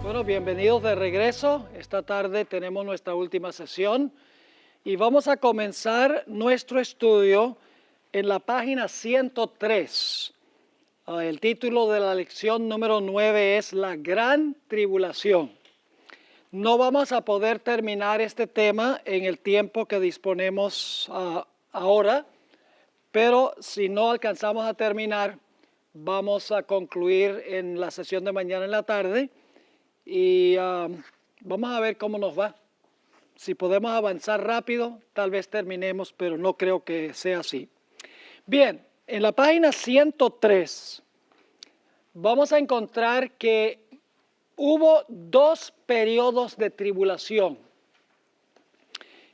Bueno, bienvenidos de regreso. Esta tarde tenemos nuestra última sesión y vamos a comenzar nuestro estudio en la página 103. El título de la lección número 9 es La Gran Tribulación. No vamos a poder terminar este tema en el tiempo que disponemos ahora, pero si no alcanzamos a terminar, vamos a concluir en la sesión de mañana en la tarde. Y vamos a ver cómo nos va. Si podemos avanzar rápido, tal vez terminemos, pero no creo que sea así. Bien, en la página 103 vamos a encontrar que hubo dos periodos de tribulación.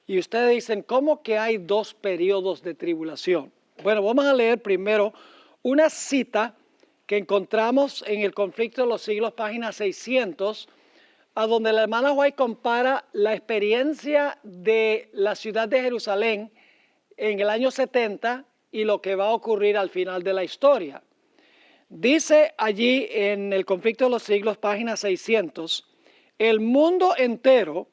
Y ustedes dicen, ¿cómo que hay dos periodos de tribulación? Bueno, vamos a leer primero una cita que encontramos en el Conflicto de los Siglos, página 600, a donde la hermana White compara la experiencia de la ciudad de Jerusalén en el año 70 y lo que va a ocurrir al final de la historia. Dice allí en el Conflicto de los Siglos, página 600, el mundo entero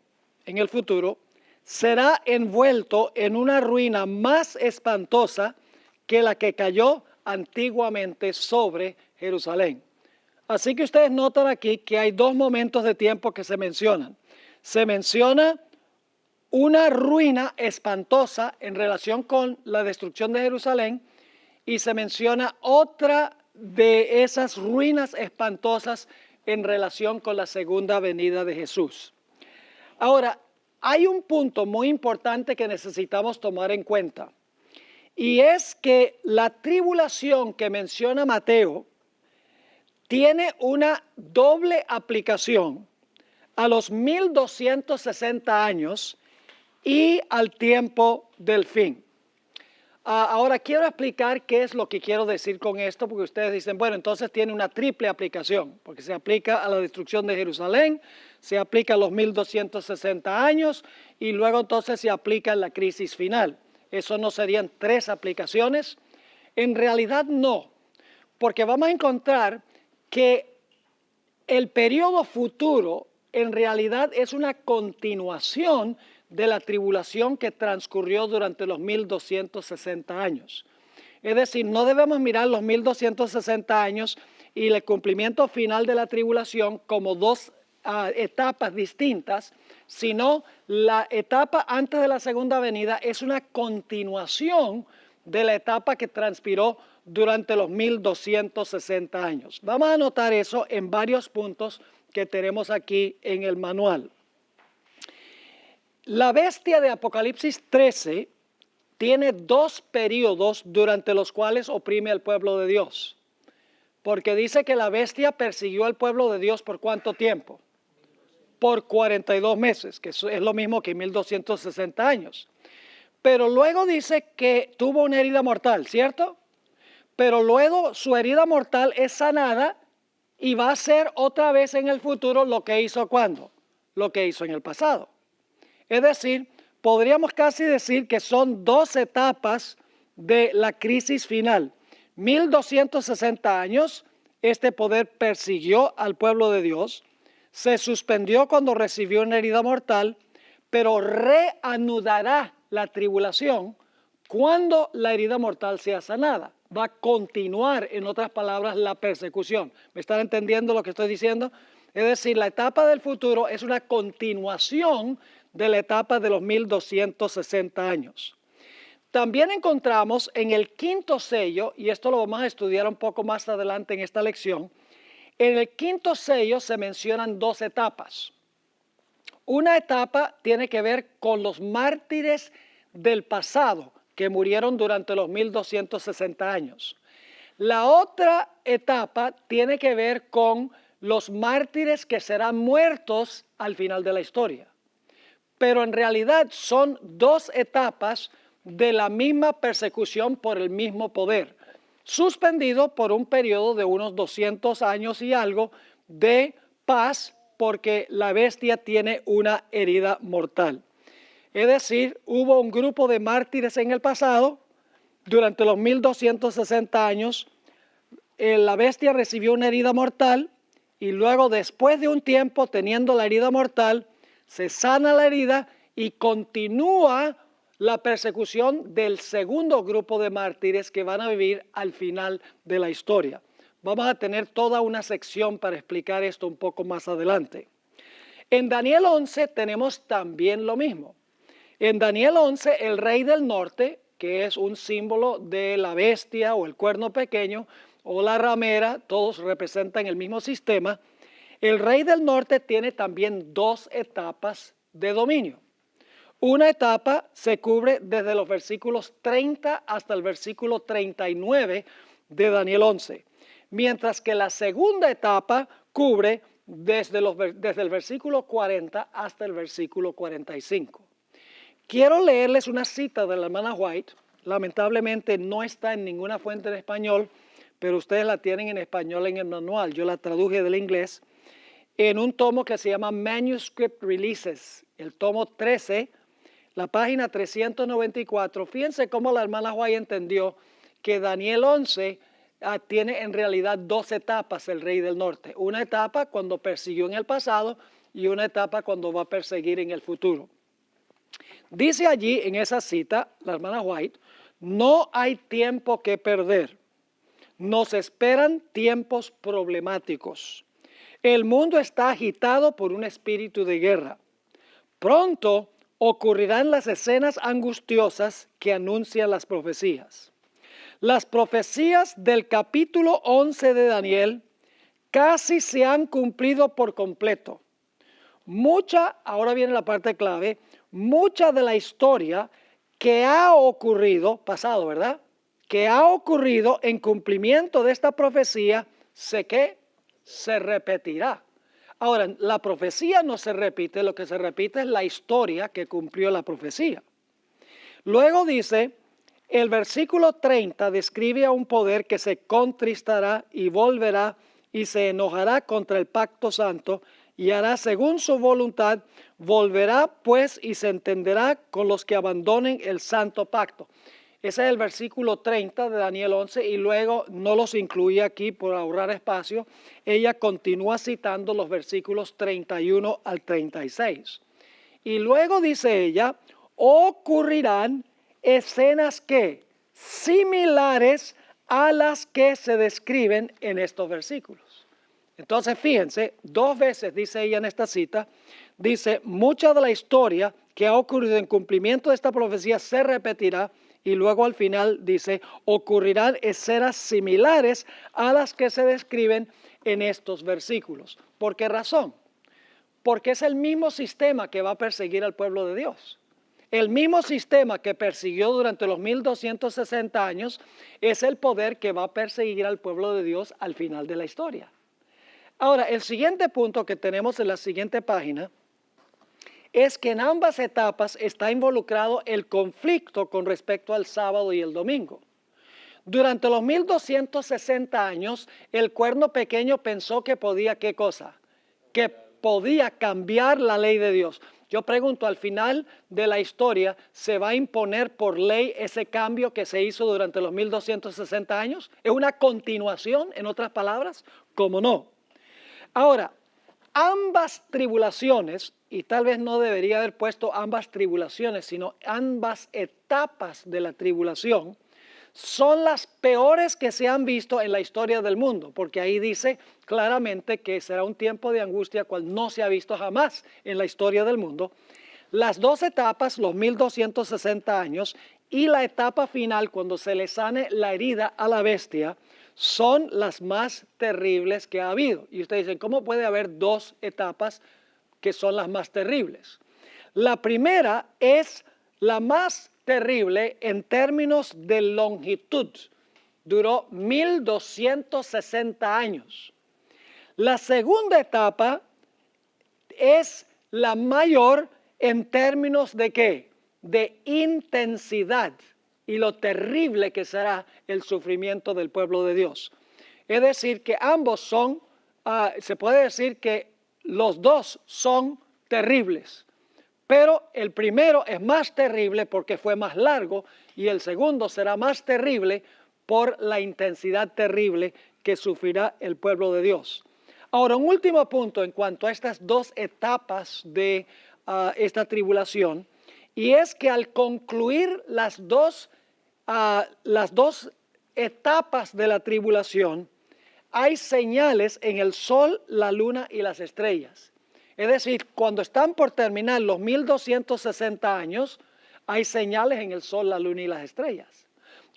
en el futuro será envuelto en una ruina más espantosa que la que cayó antiguamente sobre Jerusalén. Así que ustedes notan aquí que hay dos momentos de tiempo que se mencionan. Se menciona una ruina espantosa en relación con la destrucción de Jerusalén y se menciona otra de esas ruinas espantosas en relación con la segunda venida de Jesús. Ahora, hay un punto muy importante que necesitamos tomar en cuenta. Y es que la tribulación que menciona Mateo tiene una doble aplicación a los 1260 años y al tiempo del fin. Ahora quiero explicar qué es lo que quiero decir con esto, porque ustedes dicen, bueno, entonces tiene una triple aplicación, porque se aplica a la destrucción de Jerusalén, se aplica a los 1260 años y luego entonces se aplica en la crisis final. ¿Eso no serían tres aplicaciones? En realidad no, porque vamos a encontrar que el periodo futuro en realidad es una continuación de la tribulación que transcurrió durante los 1260 años. Es decir, no debemos mirar los 1260 años y el cumplimiento final de la tribulación como dos etapas distintas, sino la etapa antes de la segunda venida es una continuación de la etapa que transpiró durante los 1260 años. Vamos a notar eso en varios puntos que tenemos aquí en el manual. La bestia de Apocalipsis 13 tiene dos periodos durante los cuales oprime al pueblo de Dios. Porque dice que la bestia persiguió al pueblo de Dios ¿por cuánto tiempo? Por 42 meses, que es lo mismo que 1260 años. Pero luego dice que tuvo una herida mortal, ¿cierto? Pero luego su herida mortal es sanada y va a ser otra vez en el futuro lo que hizo ¿cuándo? Lo que hizo en el pasado. Es decir, podríamos casi decir que son dos etapas de la crisis final. 1260 años, este poder persiguió al pueblo de Dios, se suspendió cuando recibió una herida mortal, pero reanudará la tribulación cuando la herida mortal sea sanada. Va a continuar, en otras palabras, la persecución. ¿Me están entendiendo lo que estoy diciendo? Es decir, la etapa del futuro es una continuación de la etapa de los 1260 años. También encontramos en el quinto sello, y esto lo vamos a estudiar un poco más adelante en esta lección, en el quinto sello se mencionan dos etapas. Una etapa tiene que ver con los mártires del pasado que murieron durante los 1260 años. La otra etapa tiene que ver con los mártires que serán muertos al final de la historia. Pero en realidad son dos etapas de la misma persecución por el mismo poder, suspendido por un periodo de unos 200 años y algo de paz porque la bestia tiene una herida mortal. Es decir, hubo un grupo de mártires en el pasado, durante los 1260 años, la bestia recibió una herida mortal y luego después de un tiempo teniendo la herida mortal, se sana la herida y continúa la persecución del segundo grupo de mártires que van a vivir al final de la historia. Vamos a tener toda una sección para explicar esto un poco más adelante. En Daniel 11 tenemos también lo mismo. En Daniel 11, el rey del norte, que es un símbolo de la bestia o el cuerno pequeño o la ramera, todos representan el mismo sistema. El rey del norte tiene también dos etapas de dominio. Una etapa se cubre desde los versículos 30 hasta el versículo 39 de Daniel 11, mientras que la segunda etapa cubre desde el versículo 40 hasta el versículo 45. Quiero leerles una cita de la hermana White. Lamentablemente no está en ninguna fuente en español, pero ustedes la tienen en español en el manual. Yo la traduje del inglés en un tomo que se llama Manuscript Releases, el tomo 13, la página 394. Fíjense cómo la hermana White entendió que Daniel 11 tiene en realidad dos etapas el rey del norte. Una etapa cuando persiguió en el pasado y una etapa cuando va a perseguir en el futuro. Dice allí en esa cita, la hermana White, no hay tiempo que perder. Nos esperan tiempos problemáticos. El mundo está agitado por un espíritu de guerra. Pronto ocurrirán las escenas angustiosas que anuncian las profecías. Las profecías del capítulo 11 de Daniel casi se han cumplido por completo. Ahora viene la parte clave, mucha de la historia que ha ocurrido, pasado, ¿verdad? Que ha ocurrido en cumplimiento de esta profecía, se repetirá. Ahora, la profecía no se repite, lo que se repite es la historia que cumplió la profecía. Luego dice, el versículo 30 describe a un poder que se contristará y volverá y se enojará contra el pacto santo y hará según su voluntad, volverá pues y se entenderá con los que abandonen el santo pacto. Ese es el versículo 30 de Daniel 11 y luego no los incluye aquí por ahorrar espacio. Ella continúa citando los versículos 31 al 36. Y luego dice ella, ocurrirán escenas que similares a las que se describen en estos versículos. Entonces fíjense, dos veces dice ella en esta cita, dice, mucha de la historia que ha ocurrido en cumplimiento de esta profecía se repetirá y luego al final dice, ocurrirán escenas similares a las que se describen en estos versículos. ¿Por qué razón? Porque es el mismo sistema que va a perseguir al pueblo de Dios. El mismo sistema que persiguió durante los 1260 años es el poder que va a perseguir al pueblo de Dios al final de la historia. Ahora, el siguiente punto que tenemos en la siguiente página es que en ambas etapas está involucrado el conflicto con respecto al sábado y el domingo. Durante los 1260 años, el cuerno pequeño pensó que podía, ¿qué cosa? Que podía cambiar la ley de Dios. Yo pregunto, al final de la historia, ¿se va a imponer por ley ese cambio que se hizo durante los 1260 años? ¿Es una continuación, en otras palabras? ¿Cómo no? Ahora, ambas tribulaciones, y tal vez no debería haber puesto ambas tribulaciones, sino ambas etapas de la tribulación, son las peores que se han visto en la historia del mundo, porque ahí dice claramente que será un tiempo de angustia cual no se ha visto jamás en la historia del mundo. Las dos etapas, los 1260 años, y la etapa final, cuando se le sane la herida a la bestia, son las más terribles que ha habido. Y ustedes dicen, ¿cómo puede haber dos etapas que son las más terribles? La primera es la más terrible en términos de longitud. Duró 1260 años. La segunda etapa es la mayor en términos de ¿qué? De intensidad y lo terrible que será el sufrimiento del pueblo de Dios. Es decir, que ambos son, se puede decir que los dos son terribles, pero el primero es más terrible porque fue más largo y el segundo será más terrible por la intensidad terrible que sufrirá el pueblo de Dios. Ahora, un último punto en cuanto a estas dos etapas de esta tribulación, y es que al concluir las dos etapas de la tribulación, hay señales en el sol, la luna y las estrellas. Es decir, cuando están por terminar los 1260 años, hay señales en el sol, la luna y las estrellas.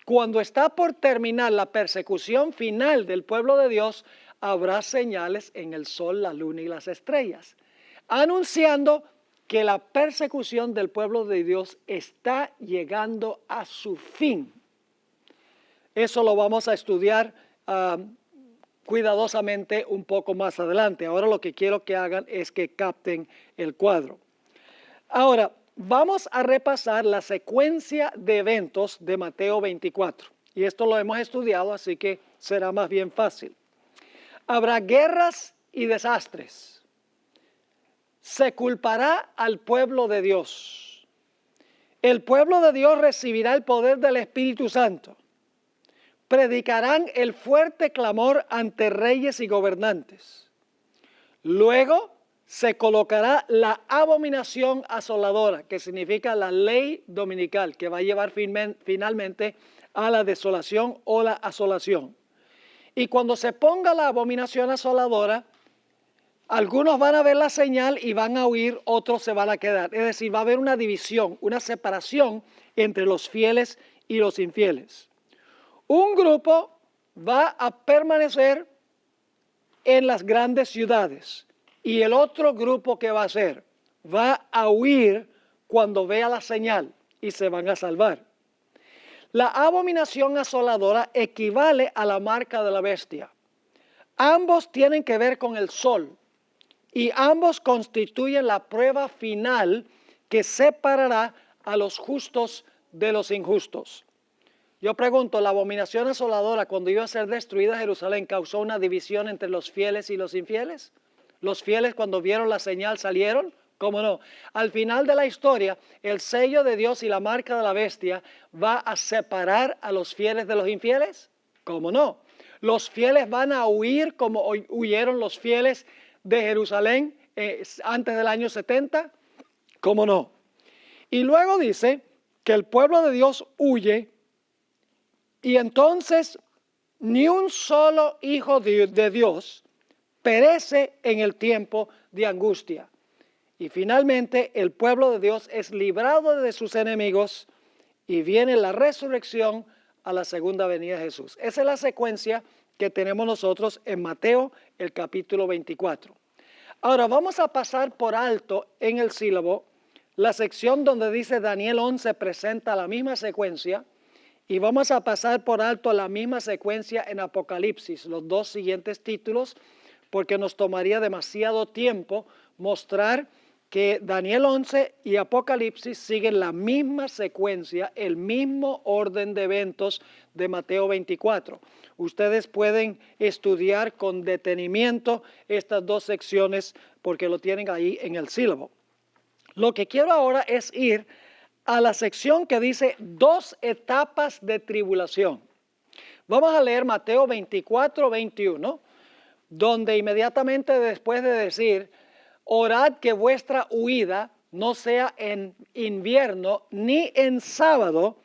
Cuando está por terminar la persecución final del pueblo de Dios, habrá señales en el sol, la luna y las estrellas, anunciando que la persecución del pueblo de Dios está llegando a su fin. Eso lo vamos a estudiar cuidadosamente un poco más adelante. Ahora lo que quiero que hagan es que capten el cuadro. Ahora, vamos a repasar la secuencia de eventos de Mateo 24. Y esto lo hemos estudiado, así que será más bien fácil. Habrá guerras y desastres. Se culpará al pueblo de Dios. El pueblo de Dios recibirá el poder del Espíritu Santo. Predicarán el fuerte clamor ante reyes y gobernantes. Luego se colocará la abominación asoladora, que significa la ley dominical, que va a llevar finalmente a la desolación o la asolación. Y cuando se ponga la abominación asoladora, algunos van a ver la señal y van a huir, otros se van a quedar. Es decir, va a haber una división, una separación entre los fieles y los infieles. Un grupo va a permanecer en las grandes ciudades y el otro grupo, ¿qué va a hacer? Va a huir cuando vea la señal y se van a salvar. La abominación asoladora equivale a la marca de la bestia. Ambos tienen que ver con el sol y ambos constituyen la prueba final que separará a los justos de los injustos. Yo pregunto, ¿la abominación asoladora cuando iba a ser destruida Jerusalén causó una división entre los fieles y los infieles? ¿Los fieles cuando vieron la señal salieron? ¿Cómo no? Al final de la historia, el sello de Dios y la marca de la bestia va a separar a los fieles de los infieles. ¿Cómo no? Los fieles van a huir como huyeron los fieles de Jerusalén antes del año 70. ¿Cómo no? Y luego dice que el pueblo de Dios huye y entonces ni un solo hijo de Dios perece en el tiempo de angustia. Y finalmente el pueblo de Dios es librado de sus enemigos y viene la resurrección a la segunda venida de Jesús. Esa es la secuencia que tenemos nosotros en Mateo, el capítulo 24. Ahora vamos a pasar por alto en el sílabo la sección donde dice Daniel 11 presenta la misma secuencia y vamos a pasar por alto la misma secuencia en Apocalipsis, los dos siguientes títulos, porque nos tomaría demasiado tiempo mostrar que Daniel 11 y Apocalipsis siguen la misma secuencia, el mismo orden de eventos de Mateo 24. Ustedes pueden estudiar con detenimiento estas dos secciones porque lo tienen ahí en el sílabo. Lo que quiero ahora es ir a la sección que dice dos etapas de tribulación. Vamos a leer Mateo 24, 21, donde inmediatamente después de decir, orad que vuestra huida no sea en invierno ni en sábado,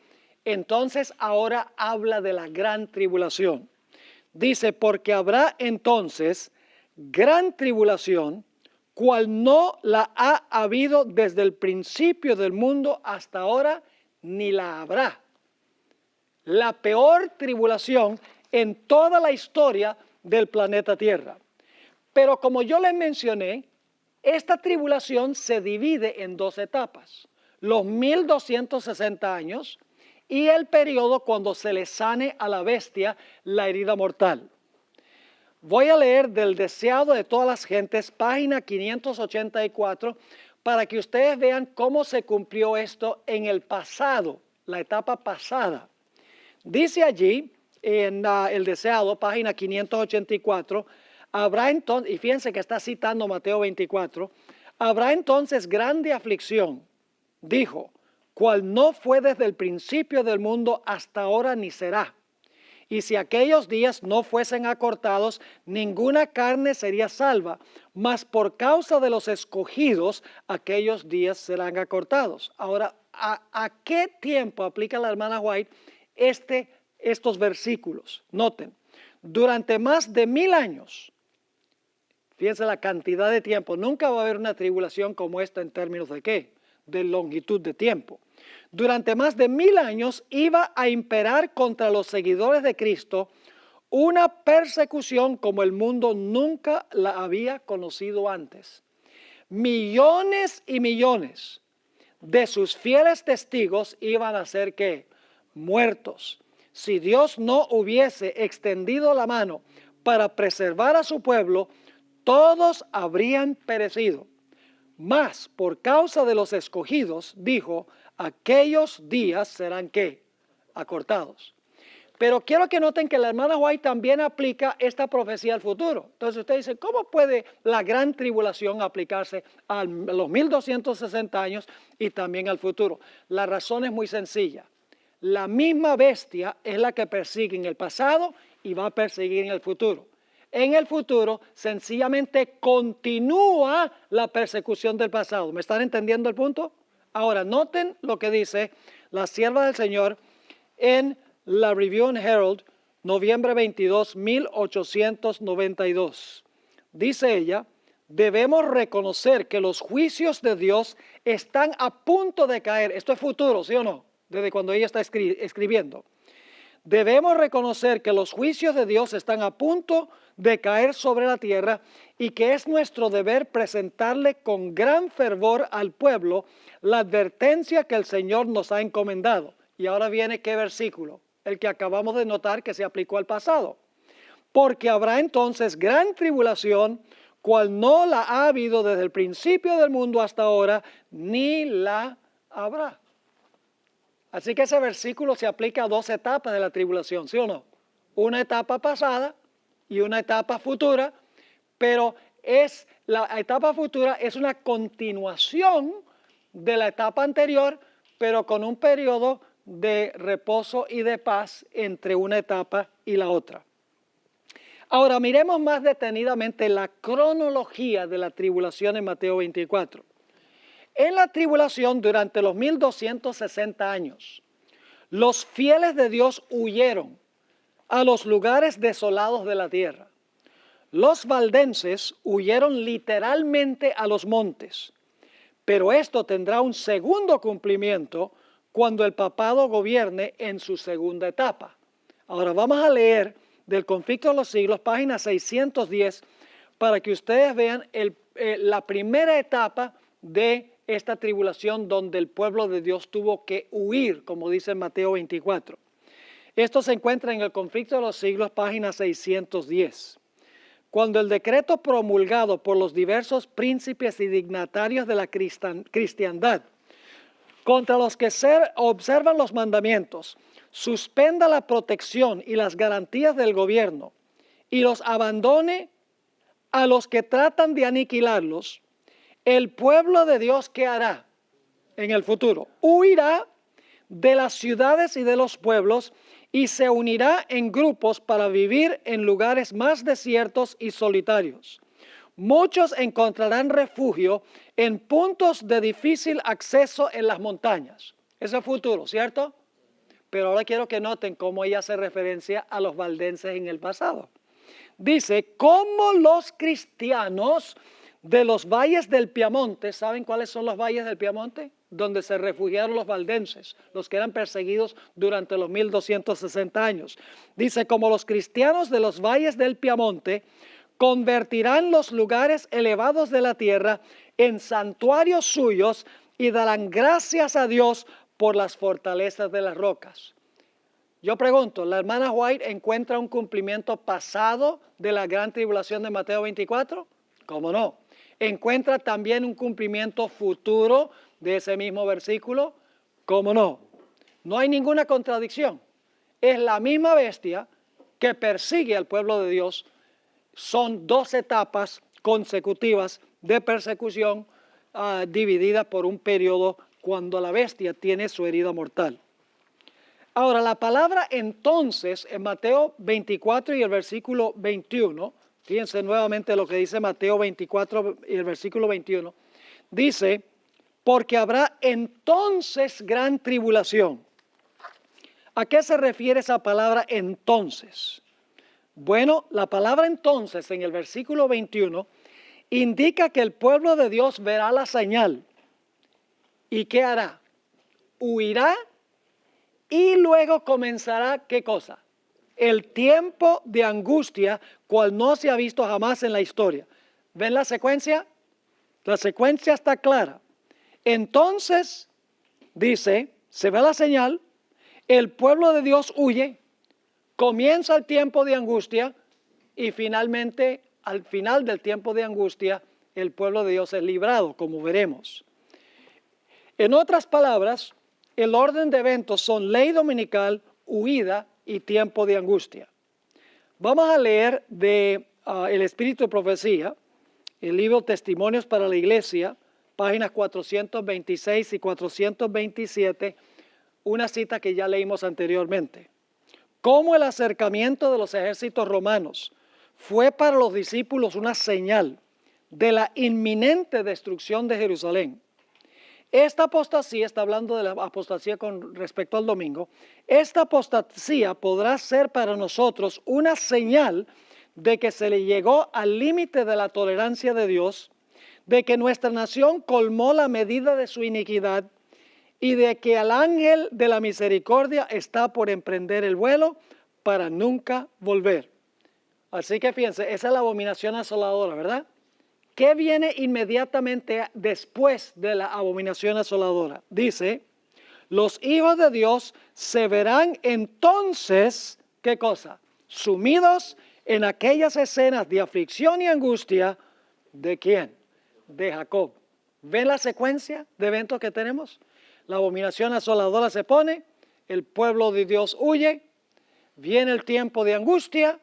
entonces ahora habla de la gran tribulación. Dice, porque habrá entonces gran tribulación, cual no la ha habido desde el principio del mundo hasta ahora, ni la habrá. La peor tribulación en toda la historia del planeta Tierra. Pero como yo les mencioné, esta tribulación se divide en dos etapas. Los 1260 años y el periodo cuando se le sane a la bestia la herida mortal. Voy a leer del deseado de todas las gentes, página 584, para que ustedes vean cómo se cumplió esto en el pasado, la etapa pasada. Dice allí, en el deseado, página 584, habrá entonces, y fíjense que está citando Mateo 24, habrá entonces grande aflicción, dijo, cual no fue desde el principio del mundo hasta ahora ni será. Y si aquellos días no fuesen acortados, ninguna carne sería salva, mas por causa de los escogidos, aquellos días serán acortados. Ahora, ¿a qué tiempo aplica la hermana White estos versículos? Noten, durante más de 1000 años, fíjense la cantidad de tiempo, nunca va a haber una tribulación como esta en términos de ¿qué? De longitud de tiempo. Durante más de 1000 años iba a imperar contra los seguidores de Cristo una persecución como el mundo nunca la había conocido antes. Millones y millones de sus fieles testigos iban a ser ¿qué? Muertos. Si Dios no hubiese extendido la mano para preservar a su pueblo, todos habrían perecido. Mas por causa de los escogidos, dijo, aquellos días serán ¿qué? Acortados. Pero quiero que noten que la hermana White también aplica esta profecía al futuro. Entonces usted dice, ¿cómo puede la gran tribulación aplicarse a los 1260 años y también al futuro? La razón es muy sencilla. La misma bestia es la que persigue en el pasado y va a perseguir en el futuro. En el futuro, sencillamente continúa la persecución del pasado. ¿Me están entendiendo el punto? Ahora, noten lo que dice la sierva del Señor en la Review and Herald, noviembre 22, 1892. Dice ella, debemos reconocer que los juicios de Dios están a punto de caer. Esto es futuro, ¿sí o no? Desde cuando ella está escribiendo. Debemos reconocer que los juicios de Dios están a punto de caer sobre la tierra y que es nuestro deber presentarle con gran fervor al pueblo la advertencia que el Señor nos ha encomendado. Y ahora viene ¿qué versículo? El que acabamos de notar que se aplicó al pasado. Porque habrá entonces gran tribulación, cual no la ha habido desde el principio del mundo hasta ahora, ni la habrá. Así que ese versículo se aplica a dos etapas de la tribulación, ¿sí o no? Una etapa pasada y una etapa futura, pero la etapa futura es una continuación de la etapa anterior, pero con un periodo de reposo y de paz entre una etapa y la otra. Ahora miremos más detenidamente la cronología de la tribulación en Mateo 24. En la tribulación durante los 1260 años, los fieles de Dios huyeron a los lugares desolados de la tierra. Los valdenses huyeron literalmente a los montes, pero esto tendrá un segundo cumplimiento cuando el papado gobierne en su segunda etapa. Ahora vamos a leer del Conflicto de los Siglos, página 610, para que ustedes vean la primera etapa de esta tribulación donde el pueblo de Dios tuvo que huir, como dice en Mateo 24. Esto se encuentra en el Conflicto de los Siglos, página 610. Cuando el decreto promulgado por los diversos príncipes y dignatarios de la cristiandad contra los que observan los mandamientos, suspenda la protección y las garantías del gobierno y los abandone a los que tratan de aniquilarlos, el pueblo de Dios, ¿qué hará en el futuro? Huirá de las ciudades y de los pueblos y se unirá en grupos para vivir en lugares más desiertos y solitarios. Muchos encontrarán refugio en puntos de difícil acceso en las montañas. Ese es el futuro, ¿cierto? Pero ahora quiero que noten cómo ella hace referencia a los valdenses en el pasado. Dice, como los cristianos de los valles del Piamonte, ¿saben cuáles son los valles del Piamonte? Donde se refugiaron los valdenses, los que eran perseguidos durante los 1260 años. Dice, como los cristianos de los valles del Piamonte convertirán los lugares elevados de la tierra en santuarios suyos y darán gracias a Dios por las fortalezas de las rocas. Yo pregunto, ¿la hermana White encuentra un cumplimiento pasado de la gran tribulación de Mateo 24? ¿Cómo no? ¿Encuentra también un cumplimiento futuro de ese mismo versículo? ¿Cómo no? No hay ninguna contradicción. Es la misma bestia que persigue al pueblo de Dios. Son dos etapas consecutivas de persecución divididas por un periodo cuando la bestia tiene su herida mortal. Ahora, la palabra entonces en Mateo 24 y el versículo 21, fíjense nuevamente lo que dice Mateo 24 y el versículo 21, dice, porque habrá entonces gran tribulación. ¿A qué se refiere esa palabra entonces? Bueno, la palabra entonces en el versículo 21 indica que el pueblo de Dios verá la señal. ¿Y qué hará? Huirá y luego comenzará, ¿qué cosa? El tiempo de angustia, cual no se ha visto jamás en la historia. ¿Ven la secuencia? La secuencia está clara. Entonces, dice, se ve la señal, el pueblo de Dios huye, comienza el tiempo de angustia y finalmente, al final del tiempo de angustia, el pueblo de Dios es librado, como veremos. En otras palabras, el orden de eventos son ley dominical, huida y tiempo de angustia. Vamos a leer de El Espíritu de Profecía, el libro Testimonios para la Iglesia, páginas 426 y 427, una cita que ya leímos anteriormente. Cómo el acercamiento de los ejércitos romanos fue para los discípulos una señal de la inminente destrucción de Jerusalén. Esta apostasía, está hablando de la apostasía con respecto al domingo, esta apostasía podrá ser para nosotros una señal de que se le llegó al límite de la tolerancia de Dios, de que nuestra nación colmó la medida de su iniquidad y de que el ángel de la misericordia está por emprender el vuelo para nunca volver. Así que fíjense, esa es la abominación asoladora, ¿verdad? ¿Qué viene inmediatamente después de la abominación asoladora? Dice, los hijos de Dios se verán entonces, ¿qué cosa? Sumidos en aquellas escenas de aflicción y angustia, ¿de quién? De Jacob. ¿Ven la secuencia de eventos que tenemos? La abominación asoladora se pone, el pueblo de Dios huye, viene el tiempo de angustia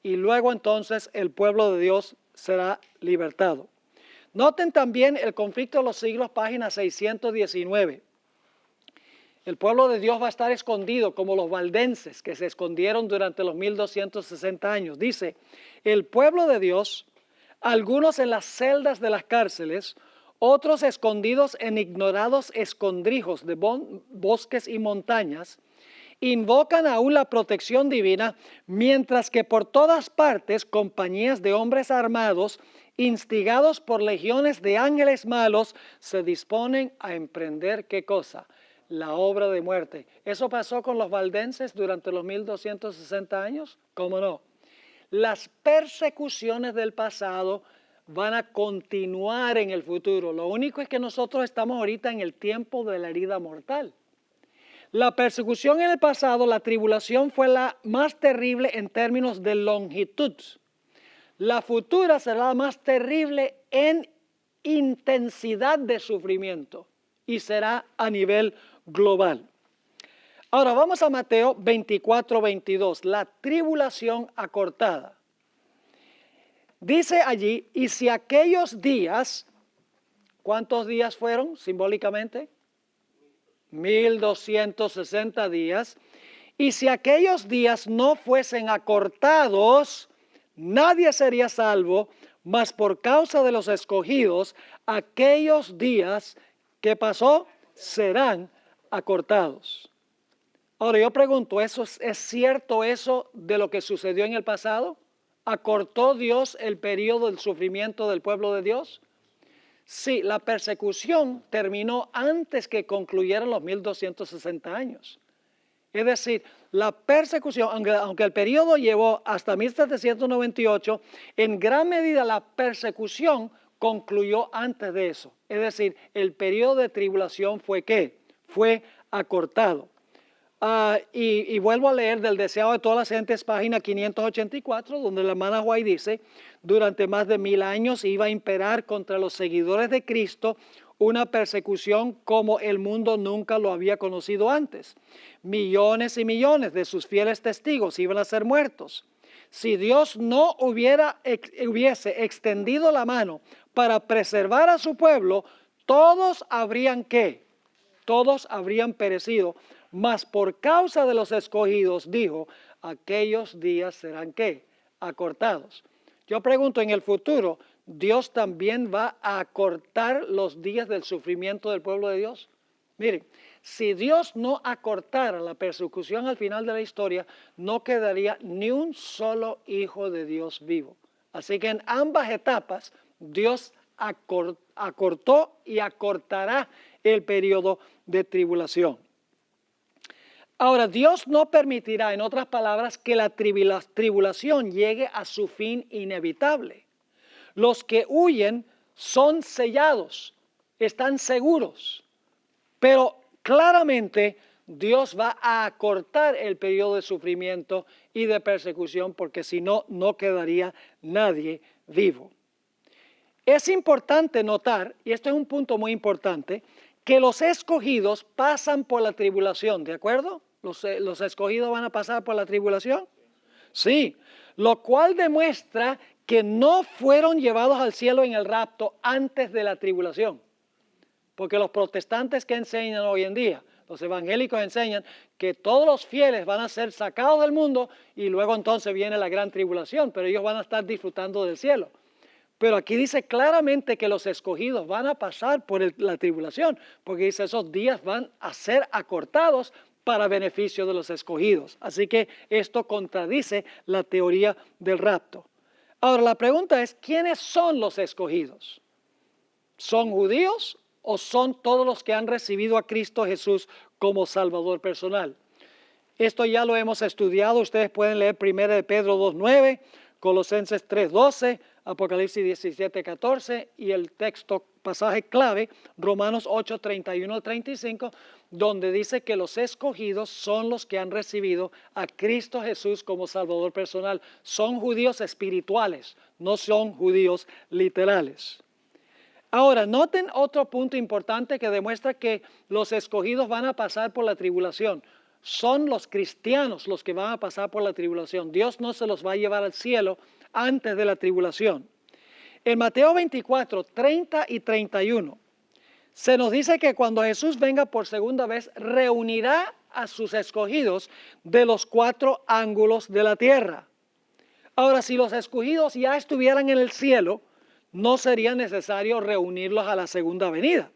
y luego entonces el pueblo de Dios será libertado. Noten también el conflicto de los siglos, página 619. El pueblo de Dios va a estar escondido como los valdenses que se escondieron durante los 1260 años. Dice, el pueblo de Dios, algunos en las celdas de las cárceles, otros escondidos en ignorados escondrijos de bosques y montañas, invocan aún la protección divina, mientras que por todas partes compañías de hombres armados, instigados por legiones de ángeles malos, se disponen a emprender, ¿qué cosa? La obra de muerte. ¿Eso pasó con los valdenses durante los 1260 años? ¿Cómo no? Las persecuciones del pasado van a continuar en el futuro. Lo único es que nosotros estamos ahorita en el tiempo de la herida mortal. La persecución en el pasado, la tribulación fue la más terrible en términos de longitud. La futura será la más terrible en intensidad de sufrimiento y será a nivel global. Ahora vamos a Mateo 24, 22, la tribulación acortada. Dice allí, y si aquellos días, ¿cuántos días fueron simbólicamente? 1260 días, y si aquellos días no fuesen acortados, nadie sería salvo, mas por causa de los escogidos, aquellos días que pasó serán acortados. Ahora yo pregunto, ¿es cierto eso de lo que sucedió en el pasado? ¿Acortó Dios el periodo del sufrimiento del pueblo de Dios? Sí, la persecución terminó antes que concluyeran los 1260 años. Es decir, la persecución, aunque el periodo llevó hasta 1798, en gran medida la persecución concluyó antes de eso. Es decir, el periodo de tribulación fue ¿qué? Fue acortado. Y vuelvo a leer del Deseado de todas las gentes, página 584, donde la hermana White dice, durante más de 1000 años iba a imperar contra los seguidores de Cristo una persecución como el mundo nunca lo había conocido antes. Millones y millones de sus fieles testigos iban a ser muertos. Si Dios no hubiese extendido la mano para preservar a su pueblo, todos habrían ¿qué? Todos habrían perecido. Mas por causa de los escogidos, dijo, aquellos días serán ¿qué? Acortados. Yo pregunto, en el futuro, ¿Dios también va a acortar los días del sufrimiento del pueblo de Dios? Miren, si Dios no acortara la persecución al final de la historia, no quedaría ni un solo hijo de Dios vivo. Así que en ambas etapas, Dios acortó y acortará el periodo de tribulación. Ahora, Dios no permitirá, en otras palabras, que la tribulación llegue a su fin inevitable. Los que huyen son sellados, están seguros, pero claramente Dios va a acortar el periodo de sufrimiento y de persecución, porque si no, no quedaría nadie vivo. Es importante notar, y esto es un punto muy importante, que los escogidos pasan por la tribulación, ¿de acuerdo? ¿Los escogidos van a pasar por la tribulación? Sí, lo cual demuestra que no fueron llevados al cielo en el rapto antes de la tribulación. Porque los protestantes que enseñan hoy en día, los evangélicos enseñan que todos los fieles van a ser sacados del mundo y luego entonces viene la gran tribulación, pero ellos van a estar disfrutando del cielo. Pero aquí dice claramente que los escogidos van a pasar por la tribulación, porque dice esos días van a ser acortados para beneficio de los escogidos. Así que esto contradice la teoría del rapto. Ahora la pregunta es, ¿quiénes son los escogidos? ¿Son judíos o son todos los que han recibido a Cristo Jesús como Salvador personal? Esto ya lo hemos estudiado, ustedes pueden leer 1 Pedro 2:9, Colosenses 3:12, Apocalipsis 17:14 y el pasaje clave, Romanos 8:31-35, donde dice que los escogidos son los que han recibido a Cristo Jesús como Salvador personal. Son judíos espirituales, no son judíos literales. Ahora, noten otro punto importante que demuestra que los escogidos van a pasar por la tribulación. Son los cristianos los que van a pasar por la tribulación. Dios no se los va a llevar al cielo antes de la tribulación. En Mateo 24, 30 y 31, se nos dice que cuando Jesús venga por segunda vez, reunirá a sus escogidos de los 4 ángulos de la tierra. Ahora, si los escogidos ya estuvieran en el cielo, no sería necesario reunirlos a la segunda venida.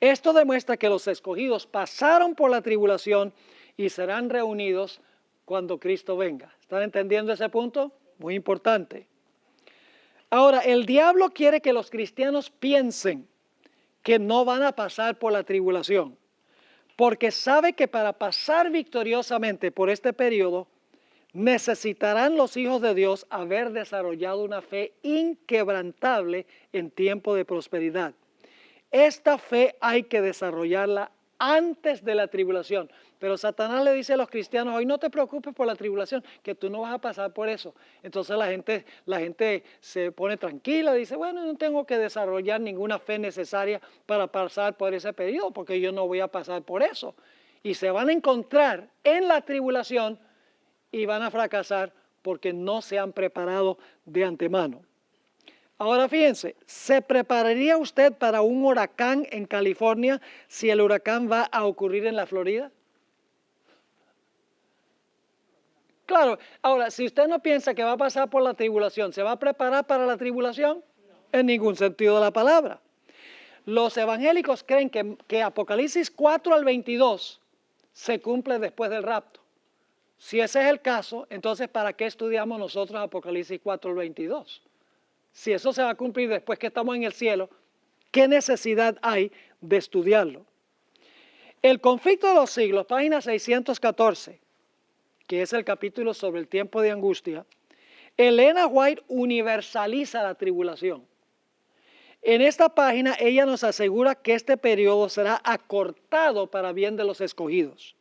Esto demuestra que los escogidos pasaron por la tribulación y serán reunidos cuando Cristo venga. ¿Están entendiendo ese punto? Muy importante. Ahora, el diablo quiere que los cristianos piensen que no van a pasar por la tribulación, porque sabe que para pasar victoriosamente por este periodo, necesitarán los hijos de Dios haber desarrollado una fe inquebrantable en tiempo de prosperidad. Esta fe hay que desarrollarla antes de la tribulación. Pero Satanás le dice a los cristianos, hoy no te preocupes por la tribulación, que tú no vas a pasar por eso. Entonces la gente se pone tranquila, dice, bueno, no tengo que desarrollar ninguna fe necesaria para pasar por ese periodo, porque yo no voy a pasar por eso. Y se van a encontrar en la tribulación y van a fracasar porque no se han preparado de antemano. Ahora fíjense, ¿se prepararía usted para un huracán en California si el huracán va a ocurrir en la Florida? Claro, ahora, si usted no piensa que va a pasar por la tribulación, ¿se va a preparar para la tribulación? No. En ningún sentido de la palabra. Los evangélicos creen que Apocalipsis 4 al 22 se cumple después del rapto. Si ese es el caso, entonces ¿para qué estudiamos nosotros Apocalipsis 4 al 22? Si eso se va a cumplir después que estamos en el cielo, ¿qué necesidad hay de estudiarlo? El conflicto de los siglos, página 614, que es el capítulo sobre el tiempo de angustia, Elena White universaliza la tribulación. En esta página ella nos asegura que este periodo será acortado para bien de los escogidos.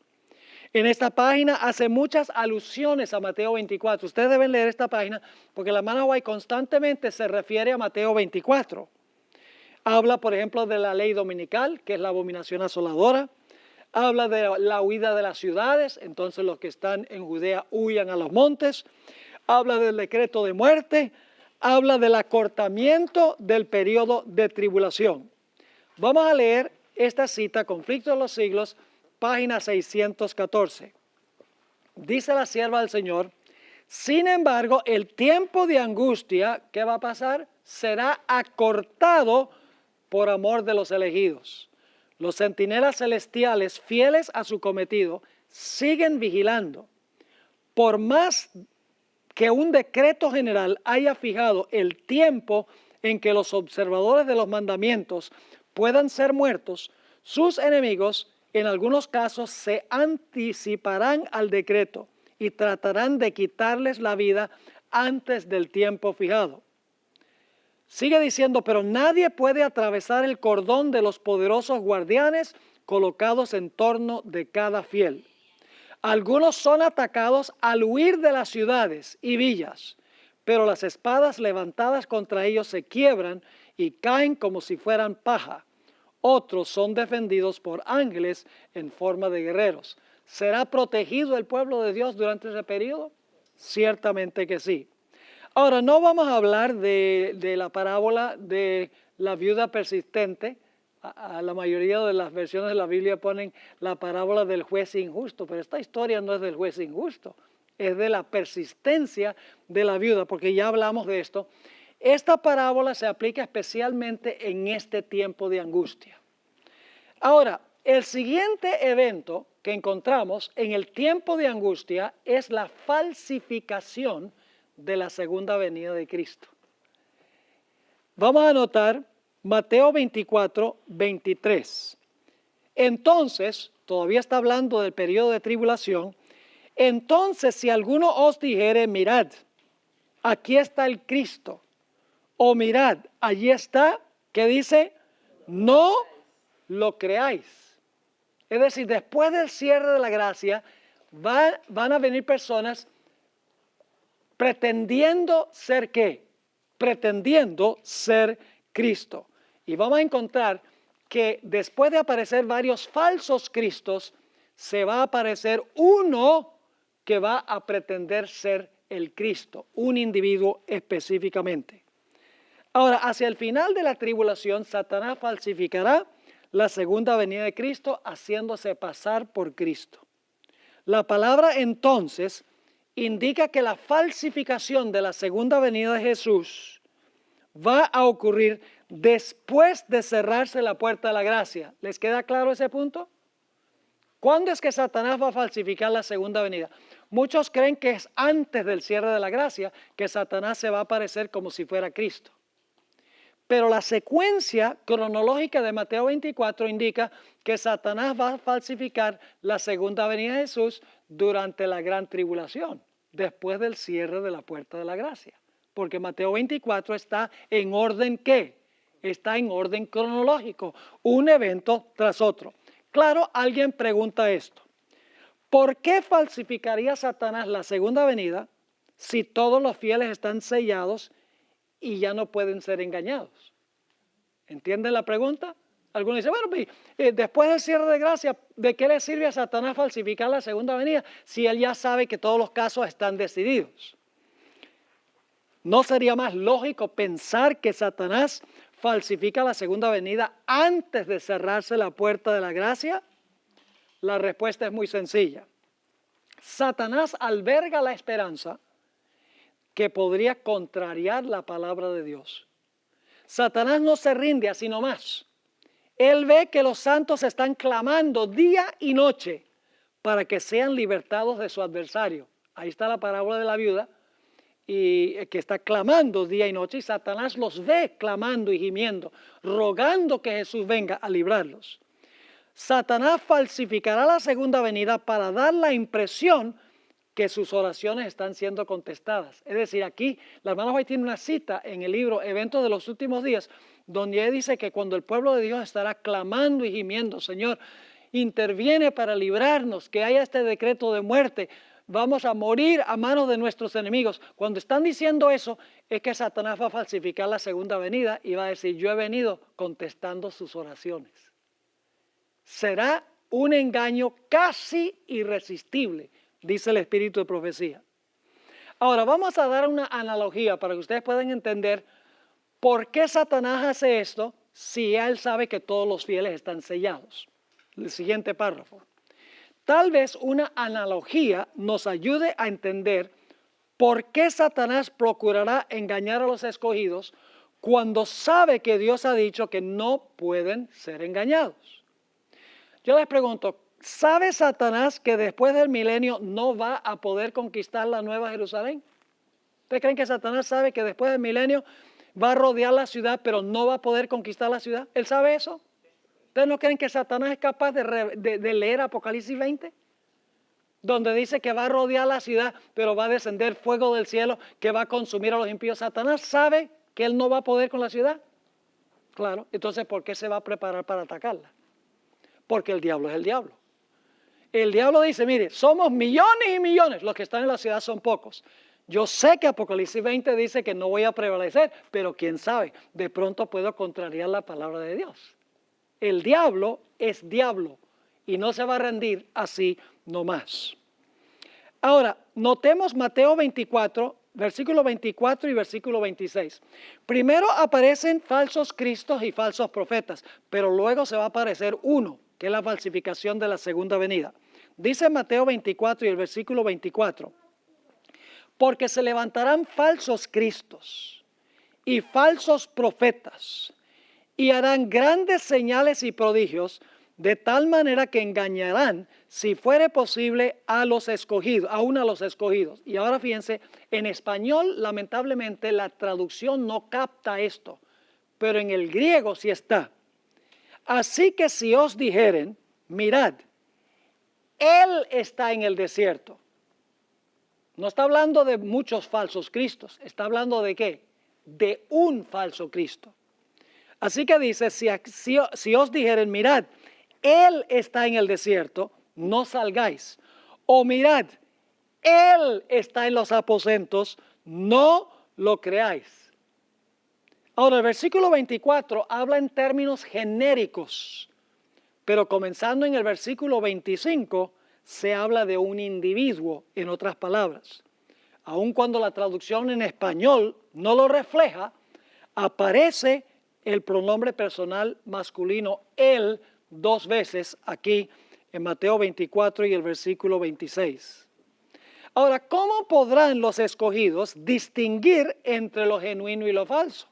En esta página hace muchas alusiones a Mateo 24. Ustedes deben leer esta página porque la hermana White constantemente se refiere a Mateo 24. Habla, por ejemplo, de la ley dominical, que es la abominación asoladora. Habla de la huida de las ciudades, entonces los que están en Judea huyan a los montes. Habla del decreto de muerte. Habla del acortamiento del periodo de tribulación. Vamos a leer esta cita, Conflicto de los Siglos, página 614. Dice la sierva del Señor: sin embargo, el tiempo de angustia, ¿qué va a pasar? Será acortado por amor de los elegidos. Los centinelas celestiales, fieles a su cometido, siguen vigilando. Por más que un decreto general haya fijado el tiempo en que los observadores de los mandamientos puedan ser muertos, sus enemigos en algunos casos se anticiparán al decreto y tratarán de quitarles la vida antes del tiempo fijado. Sigue diciendo: pero nadie puede atravesar el cordón de los poderosos guardianes colocados en torno de cada fiel. Algunos son atacados al huir de las ciudades y villas, pero las espadas levantadas contra ellos se quiebran y caen como si fueran paja. Otros son defendidos por ángeles en forma de guerreros. ¿Será protegido el pueblo de Dios durante ese periodo? Ciertamente que sí. Ahora, no vamos a hablar de la parábola de la viuda persistente. A la mayoría de las versiones de la Biblia ponen la parábola del juez injusto, pero esta historia no es del juez injusto, es de la persistencia de la viuda, porque ya hablamos de esto. Esta parábola se aplica especialmente en este tiempo de angustia. Ahora, el siguiente evento que encontramos en el tiempo de angustia es la falsificación de la segunda venida de Cristo. Vamos a notar Mateo 24, 23. Entonces, todavía está hablando del periodo de tribulación. Entonces, si alguno os dijere: mirad, aquí está el Cristo, o mirad, allí está, ¿qué dice? No lo creáis. Es decir, después del cierre de la gracia, van a venir personas pretendiendo ser ¿qué? Pretendiendo ser Cristo. Y vamos a encontrar que después de aparecer varios falsos cristos, se va a aparecer uno que va a pretender ser el Cristo, un individuo específicamente. Ahora, hacia el final de la tribulación, Satanás falsificará la segunda venida de Cristo, haciéndose pasar por Cristo. La palabra entonces indica que la falsificación de la segunda venida de Jesús va a ocurrir después de cerrarse la puerta de la gracia. ¿Les queda claro ese punto? ¿Cuándo es que Satanás va a falsificar la segunda venida? Muchos creen que es antes del cierre de la gracia que Satanás se va a aparecer como si fuera Cristo. Pero la secuencia cronológica de Mateo 24 indica que Satanás va a falsificar la segunda venida de Jesús durante la gran tribulación, después del cierre de la puerta de la gracia. Porque Mateo 24 está en orden ¿qué? Está en orden cronológico, un evento tras otro. Claro, alguien pregunta esto: ¿por qué falsificaría Satanás la segunda venida si todos los fieles están sellados y ya no pueden ser engañados? ¿Entienden la pregunta? Algunos dicen: bueno, después del cierre de gracia, ¿de qué le sirve a Satanás falsificar la segunda venida si él ya sabe que todos los casos están decididos? ¿No sería más lógico pensar que Satanás falsifica la segunda venida antes de cerrarse la puerta de la gracia? La respuesta es muy sencilla. Satanás alberga la esperanza que podría contrariar la palabra de Dios. Satanás no se rinde así nomás. Él ve que los santos están clamando día y noche para que sean libertados de su adversario. Ahí está la parábola de la viuda, y que está clamando día y noche, y Satanás los ve clamando y gimiendo, rogando que Jesús venga a librarlos. Satanás falsificará la segunda venida para dar la impresión que sus oraciones están siendo contestadas. Es decir, aquí la hermana White tiene una cita en el libro Eventos de los Últimos Días, donde él dice que cuando el pueblo de Dios estará clamando y gimiendo: Señor, interviene para librarnos, que haya este decreto de muerte, vamos a morir a manos de nuestros enemigos. Cuando están diciendo eso, es que Satanás va a falsificar la segunda venida y va a decir: yo he venido contestando sus oraciones. Será un engaño casi irresistible, dice el espíritu de profecía. Ahora vamos a dar una analogía para que ustedes puedan entender por qué Satanás hace esto si él sabe que todos los fieles están sellados. El siguiente párrafo. Tal vez una analogía nos ayude a entender por qué Satanás procurará engañar a los escogidos cuando sabe que Dios ha dicho que no pueden ser engañados. Yo les pregunto, ¿sabe Satanás que después del milenio no va a poder conquistar la Nueva Jerusalén? ¿Ustedes creen que Satanás sabe que después del milenio va a rodear la ciudad, pero no va a poder conquistar la ciudad? ¿Él sabe eso? ¿Ustedes no creen que Satanás es capaz de leer Apocalipsis 20? Donde dice que va a rodear la ciudad, pero va a descender fuego del cielo que va a consumir a los impíos. ¿Satanás sabe que él no va a poder con la ciudad? Claro, entonces ¿por qué se va a preparar para atacarla? Porque el diablo es el diablo. El diablo dice, mire, somos millones y millones, los que están en la ciudad son pocos. Yo sé que Apocalipsis 20 dice que no voy a prevalecer, pero quién sabe, de pronto puedo contrariar la palabra de Dios. El diablo es diablo y no se va a rendir así nomás. Ahora, notemos Mateo 24, versículo 24 y versículo 26. Primero aparecen falsos cristos y falsos profetas, pero luego se va a aparecer uno, que es la falsificación de la segunda venida. Dice Mateo 24 y el versículo 24, porque se levantarán falsos cristos y falsos profetas y harán grandes señales y prodigios, de tal manera que engañarán, si fuere posible, a los escogidos, aún a los escogidos. Y ahora fíjense, en español, lamentablemente, la traducción no capta esto, pero en el griego sí está. Así que si os dijeren, mirad, Él está en el desierto. No está hablando de muchos falsos cristos, está hablando de ¿qué? De un falso Cristo. Así que dice, si os dijeren, mirad, Él está en el desierto, no salgáis. O mirad, Él está en los aposentos, no lo creáis. Ahora, el versículo 24 habla en términos genéricos, pero comenzando en el versículo 25, se habla de un individuo, en otras palabras. Aun cuando la traducción en español no lo refleja, aparece el pronombre personal masculino él 2 veces aquí en Mateo 24 y el versículo 26. Ahora, ¿cómo podrán los escogidos distinguir entre lo genuino y lo falso?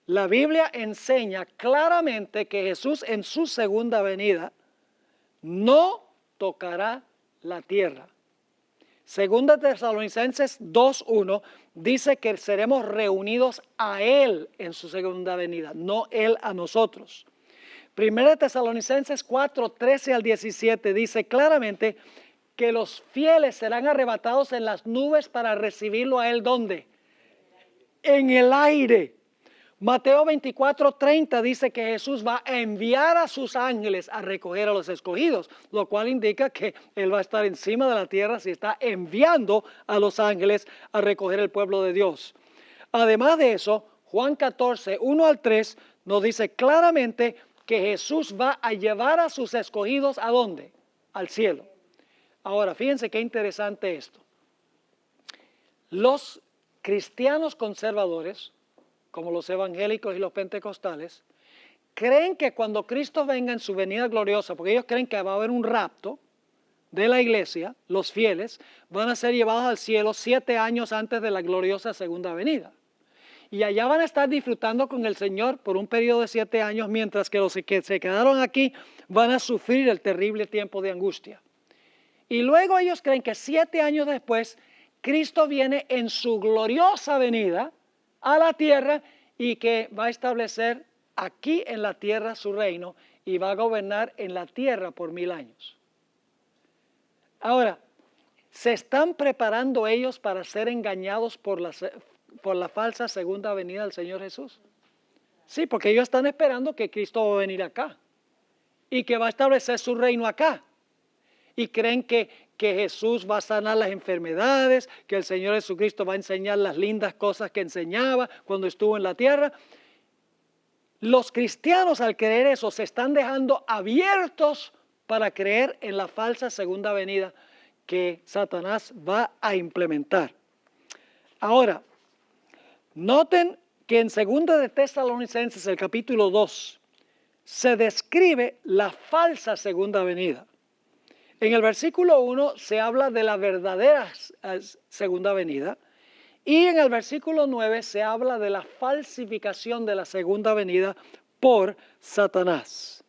La Biblia enseña claramente que Jesús en su segunda venida no tocará la tierra. Segunda Tesalonicenses 2:1 dice que seremos reunidos a Él en su segunda venida, no Él a nosotros. Primera Tesalonicenses 4:13 al 17 dice claramente que los fieles serán arrebatados en las nubes para recibirlo a Él, ¿dónde? En el aire. Mateo 24:30 dice que Jesús va a enviar a sus ángeles a recoger a los escogidos, lo cual indica que Él va a estar encima de la tierra si está enviando a los ángeles a recoger el pueblo de Dios. Además de eso, Juan 14:1 al 3 nos dice claramente que Jesús va a llevar a sus escogidos ¿a dónde? Al cielo. Ahora, fíjense qué interesante esto. Los cristianos conservadores, como los evangélicos y los pentecostales, creen que cuando Cristo venga en su venida gloriosa, porque ellos creen que va a haber un rapto de la iglesia, los fieles van a ser llevados al cielo 7 años antes de la gloriosa segunda venida. Y allá van a estar disfrutando con el Señor por un periodo de 7 años, mientras que los que se quedaron aquí van a sufrir el terrible tiempo de angustia. Y luego ellos creen que 7 años después, Cristo viene en su gloriosa venida a la tierra y que va a establecer aquí en la tierra su reino y va a gobernar en la tierra por 1000 años. Ahora, ¿se están preparando ellos para ser engañados por la falsa segunda venida del Señor Jesús? Sí, porque ellos están esperando que Cristo va a venir acá y que va a establecer su reino acá. Y creen que Jesús va a sanar las enfermedades, que el Señor Jesucristo va a enseñar las lindas cosas que enseñaba cuando estuvo en la tierra. Los cristianos, al creer eso, se están dejando abiertos para creer en la falsa segunda venida que Satanás va a implementar. Ahora, noten que en 2 de Tesalonicenses, el capítulo 2, se describe la falsa segunda venida. En el versículo 1 se habla de la verdadera segunda venida y en el versículo 9 se habla de la falsificación de la segunda venida por Satanás.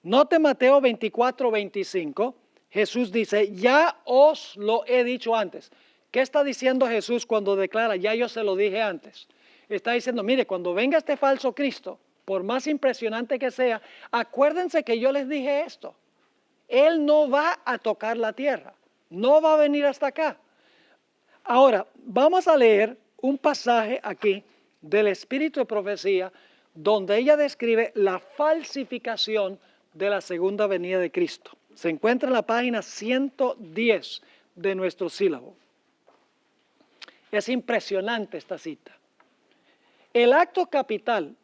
Note Mateo 24, 25, Jesús dice, ya os lo he dicho antes. ¿Qué está diciendo Jesús cuando declara, ya yo se lo dije antes? Está diciendo, mire, cuando venga este falso Cristo, por más impresionante que sea, acuérdense que yo les dije esto. Él no va a tocar la tierra, no va a venir hasta acá. Ahora, vamos a leer un pasaje aquí del Espíritu de Profecía, donde ella describe la falsificación de la segunda venida de Cristo. Se encuentra en la página 110 de nuestro sílabo. Es impresionante esta cita. El acto capital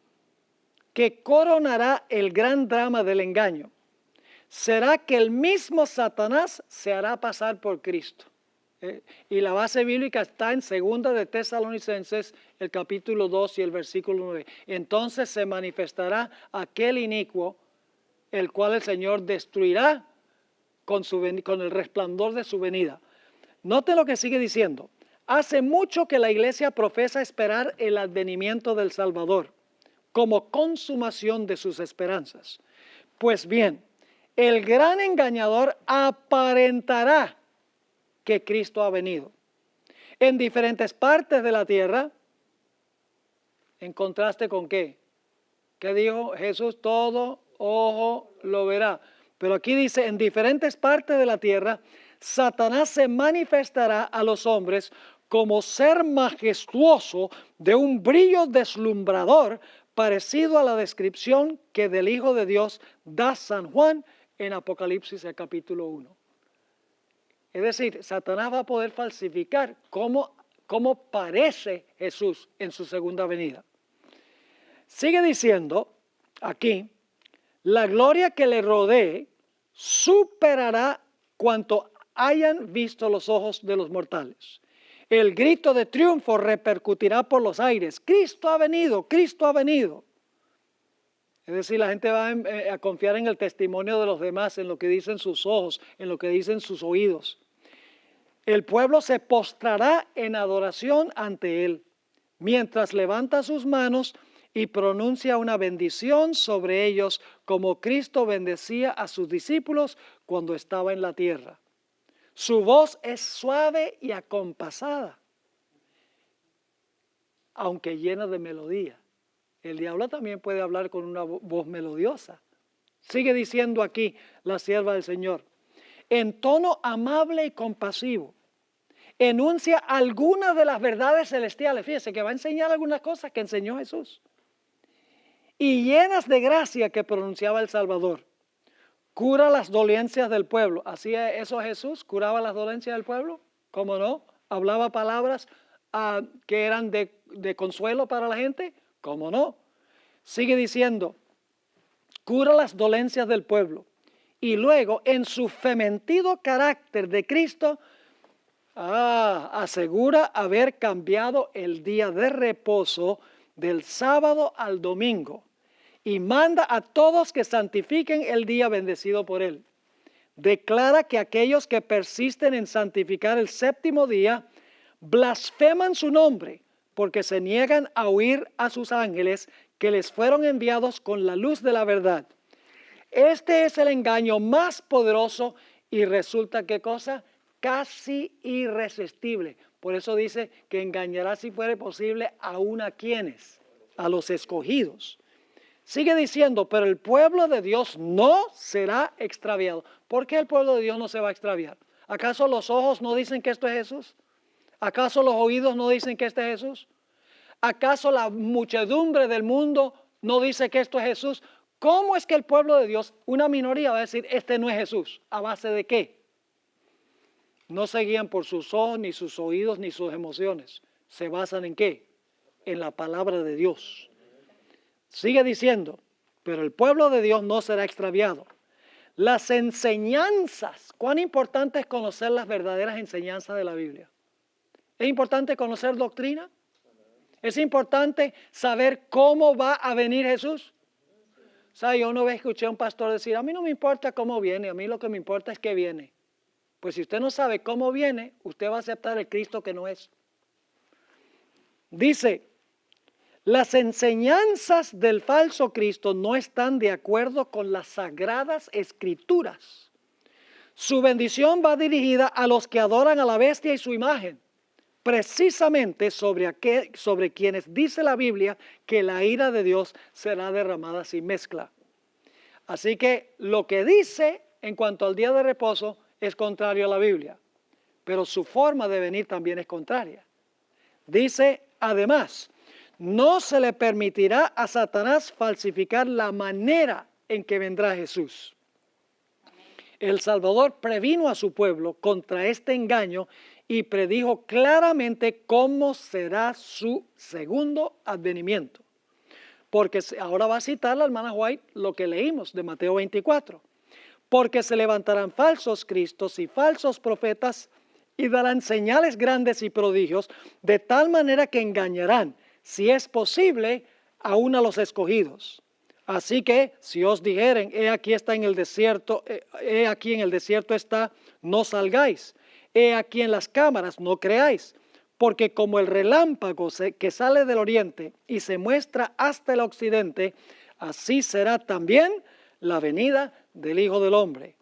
que coronará el gran drama del engaño será que el mismo Satanás se hará pasar por Cristo. Y la base bíblica está en 2 de Tesalonicenses, el capítulo 2 y el versículo 9. Entonces se manifestará aquel inicuo, el cual el Señor destruirá con el resplandor de su venida. Note lo que sigue diciendo. Hace mucho que la iglesia profesa esperar el advenimiento del Salvador como consumación de sus esperanzas. Pues bien, el gran engañador aparentará que Cristo ha venido. En diferentes partes de la tierra, ¿en contraste con qué? ¿Qué dijo Jesús? Todo ojo lo verá. Pero aquí dice, en diferentes partes de la tierra, Satanás se manifestará a los hombres como ser majestuoso de un brillo deslumbrador, parecido a la descripción que del Hijo de Dios da San Juan en Apocalipsis, el capítulo 1. Es decir, Satanás va a poder falsificar cómo parece Jesús en su segunda venida. Sigue diciendo aquí, la gloria que le rodee superará cuanto hayan visto los ojos de los mortales. El grito de triunfo repercutirá por los aires. Cristo ha venido, Cristo ha venido. Es decir, la gente va a confiar en el testimonio de los demás, en lo que dicen sus ojos, en lo que dicen sus oídos. El pueblo se postrará en adoración ante él, mientras levanta sus manos y pronuncia una bendición sobre ellos, como Cristo bendecía a sus discípulos cuando estaba en la tierra. Su voz es suave y acompasada, aunque llena de melodía. El diablo también puede hablar con una voz melodiosa. Sigue diciendo aquí la sierva del Señor. En tono amable y compasivo, enuncia algunas de las verdades celestiales. Fíjese que va a enseñar algunas cosas que enseñó Jesús. Y llenas de gracia que pronunciaba el Salvador. Cura las dolencias del pueblo. ¿Hacía eso Jesús? ¿Curaba las dolencias del pueblo? ¿Cómo no? ¿Hablaba palabras que eran de consuelo para la gente? ¿Cómo no? Sigue diciendo, cura las dolencias del pueblo. Y luego, en su fementido carácter de Cristo, asegura haber cambiado el día de reposo del sábado al domingo y manda a todos que santifiquen el día bendecido por él. Declara que aquellos que persisten en santificar el séptimo día blasfeman su nombre porque se niegan a oír a sus ángeles que les fueron enviados con la luz de la verdad. Este es el engaño más poderoso y resulta, ¿qué cosa? Casi irresistible. Por eso dice que engañará si fuere posible aún a quienes, a los escogidos. Sigue diciendo, pero el pueblo de Dios no será extraviado. ¿Por qué el pueblo de Dios no se va a extraviar? ¿Acaso los ojos no dicen que esto es Jesús? ¿Acaso los oídos no dicen que este es Jesús? ¿Acaso la muchedumbre del mundo no dice que esto es Jesús? ¿Cómo es que el pueblo de Dios, una minoría, va a decir, este no es Jesús? ¿A base de qué? No se guían por sus ojos, ni sus oídos, ni sus emociones. ¿Se basan en qué? En la palabra de Dios. Sigue diciendo, pero el pueblo de Dios no será extraviado. Las enseñanzas, ¿cuán importante es conocer las verdaderas enseñanzas de la Biblia? ¿Es importante conocer doctrina? ¿Es importante saber cómo va a venir Jesús? O sea, yo una vez escuché a un pastor decir, a mí no me importa cómo viene, a mí lo que me importa es que viene. Pues si usted no sabe cómo viene, usted va a aceptar el Cristo que no es. Dice, las enseñanzas del falso Cristo no están de acuerdo con las sagradas escrituras. Su bendición va dirigida a los que adoran a la bestia y su imagen, precisamente sobre quienes dice la Biblia que la ira de Dios será derramada sin mezcla. Así que lo que dice en cuanto al día de reposo es contrario a la Biblia, pero su forma de venir también es contraria. Dice, además, no se le permitirá a Satanás falsificar la manera en que vendrá Jesús. El Salvador previno a su pueblo contra este engaño y predijo claramente cómo será su segundo advenimiento. Porque ahora va a citar la hermana White lo que leímos de Mateo 24. Porque se levantarán falsos cristos y falsos profetas y darán señales grandes y prodigios, de tal manera que engañarán, si es posible, aún a los escogidos. Así que si os dijeren, he aquí está en el desierto, he aquí en el desierto está, no salgáis. He aquí en las cámaras, no creáis. Porque como el relámpago que sale del oriente y se muestra hasta el occidente, así será también la venida del Hijo del Hombre.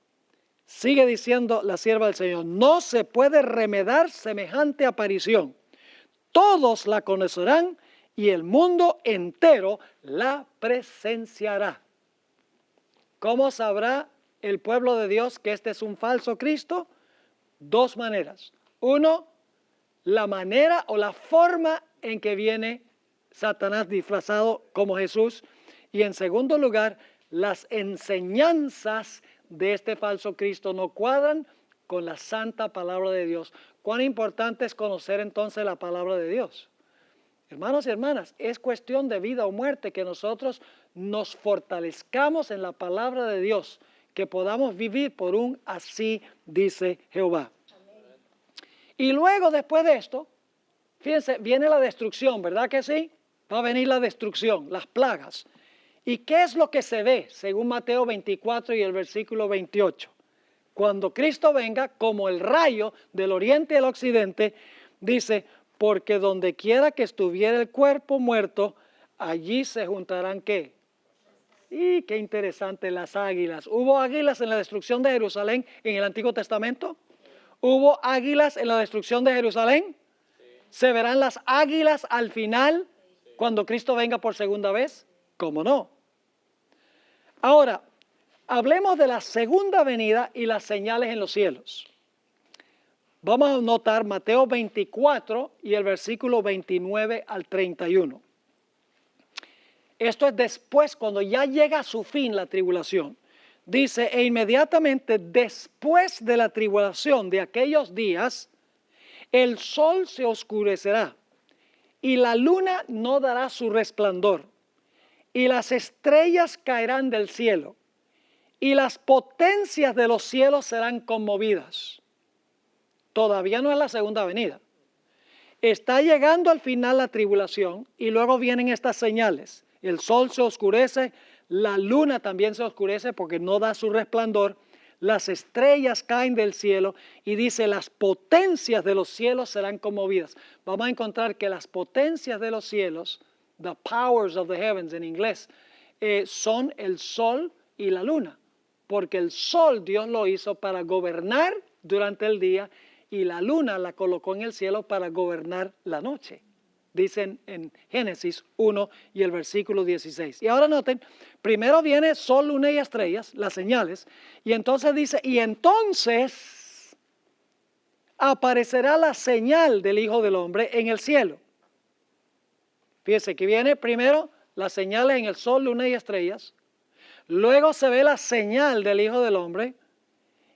Sigue diciendo la sierva del Señor, no se puede remedar semejante aparición. Todos la conocerán y el mundo entero la presenciará. ¿Cómo sabrá el pueblo de Dios que este es un falso Cristo? Dos maneras. Uno, la manera o la forma en que viene Satanás disfrazado como Jesús. Y en segundo lugar, las enseñanzas de este falso Cristo no cuadran con la santa palabra de Dios. ¿Cuán importante es conocer entonces la palabra de Dios? Hermanos y hermanas, es cuestión de vida o muerte que nosotros nos fortalezcamos en la palabra de Dios, que podamos vivir por un así dice Jehová. Amén. Y luego después de esto, fíjense, viene la destrucción, ¿verdad que sí? Va a venir la destrucción, las plagas. ¿Y qué es lo que se ve según Mateo 24 y el versículo 28? Cuando Cristo venga como el rayo del oriente y el occidente, dice, porque donde quiera que estuviera el cuerpo muerto, allí se juntarán ¿qué? Y qué interesante, las águilas. ¿Hubo águilas en la destrucción de Jerusalén en el Antiguo Testamento? ¿Hubo águilas en la destrucción de Jerusalén? ¿Se verán las águilas al final cuando Cristo venga por segunda vez? ¿Cómo no? Ahora, hablemos de la segunda venida y las señales en los cielos. Vamos a notar Mateo 24 y el versículo 29 al 31. Esto es después, cuando ya llega a su fin la tribulación. Dice, e inmediatamente después de la tribulación de aquellos días, el sol se oscurecerá y la luna no dará su resplandor y las estrellas caerán del cielo y las potencias de los cielos serán conmovidas. Todavía no es la segunda venida. Está llegando al final la tribulación y luego vienen estas señales. El sol se oscurece, la luna también se oscurece porque no da su resplandor, las estrellas caen del cielo y dice las potencias de los cielos serán conmovidas. Vamos a encontrar que las potencias de los cielos, the powers of the heavens en inglés, son el sol y la luna. Porque el sol Dios lo hizo para gobernar durante el día y la luna la colocó en el cielo para gobernar la noche. Dicen en Génesis 1 y el versículo 16. Y ahora noten, primero viene sol, luna y estrellas, las señales, y entonces dice, y entonces aparecerá la señal del Hijo del Hombre en el cielo. Fíjense que viene primero las señales en el sol, luna y estrellas, luego se ve la señal del Hijo del Hombre,